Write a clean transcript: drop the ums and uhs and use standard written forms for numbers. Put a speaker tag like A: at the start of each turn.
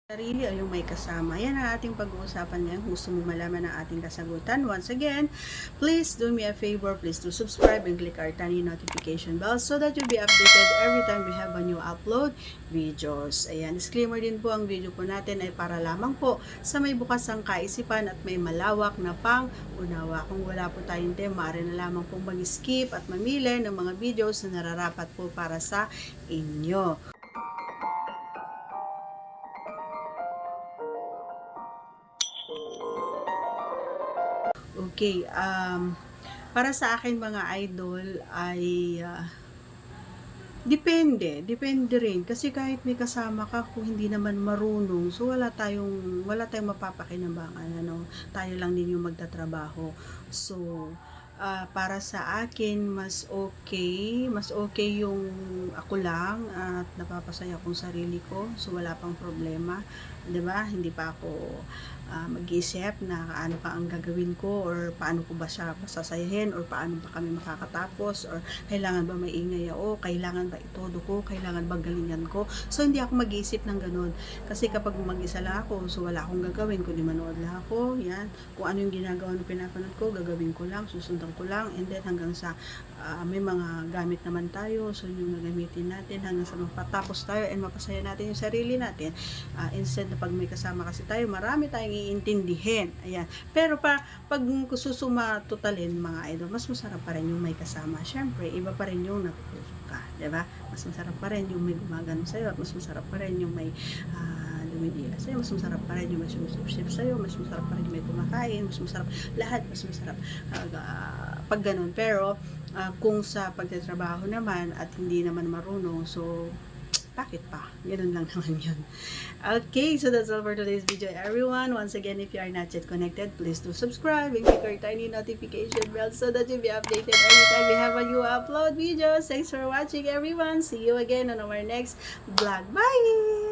A: Sarili o yung may kasama. Yan ang ating pag-uusapan ngayon. Kung gusto mo malaman ang ating kasagutan, once again, please do me a favor. Please do subscribe and click our tiny notification bell so that you'll be updated every time we have a new upload videos. Ayan, disclaimer din po, ang video po natin ay para lamang po sa may bukas ang kaisipan at may malawak na pang-unawa. Kung wala po tayong tema, maaari na lamang pong mag-skip at mamili ng mga videos na nararapat po para sa inyo. Okay, para sa akin mga idol ay depende rin kasi kahit may kasama ka kung hindi naman marunong, so wala tayong mapapakinabangan, tayo lang din yung magtatrabaho. So para sa akin mas okay yung ako lang at napapasaya kong sarili ko, so wala pang problema, 'di ba? Hindi pa ako mag-isip na ano pa ang gagawin ko or paano ko ba siya masasayahin or paano ba kami makakatapos or kailangan ba maingay ako, kailangan ba itodo ko, kailangan ba galingan ko. So hindi ako mag-iisip ng ganun kasi kapag mag-isa lang ako, so wala akong gagawin, kundi manood lang ako, yan, kung ano yung ginagawa ng pinapanood ko, gagawin ko lang, susundan ko lang, and then hanggang sa may mga gamit naman tayo, so yung gagamitin natin hanggang sa mapatapos tayo and mapasaya natin yung sarili natin. Instead na pag may kasama kasi tayo, marami tayong iintindihin. Ayan. Pero pag susuma totalin mga idol, mas masarap pa rin yung may kasama. Syempre, iba pa rin yung natutulog ka. Diba? Mas masarap pa rin yung may gumagano sa'yo at mas masarap pa rin yung may dumidila sa'yo, mas masarap pa rin yung may sumusip sa'yo, mas masarap pa rin yung may kumakain, mas masarap, lahat mas masarap pag ganun. Pero, kung sa pagtatrabaho naman at hindi naman marunong, so bakit pa? Ganun lang naman yun. Okay, so that's all for today's video, everyone. Once again, if you are not yet connected, please do subscribe and click our tiny notification bell so that you'll be updated every time we have a new upload videos. Thanks for watching, everyone. See you again on our next vlog. Bye!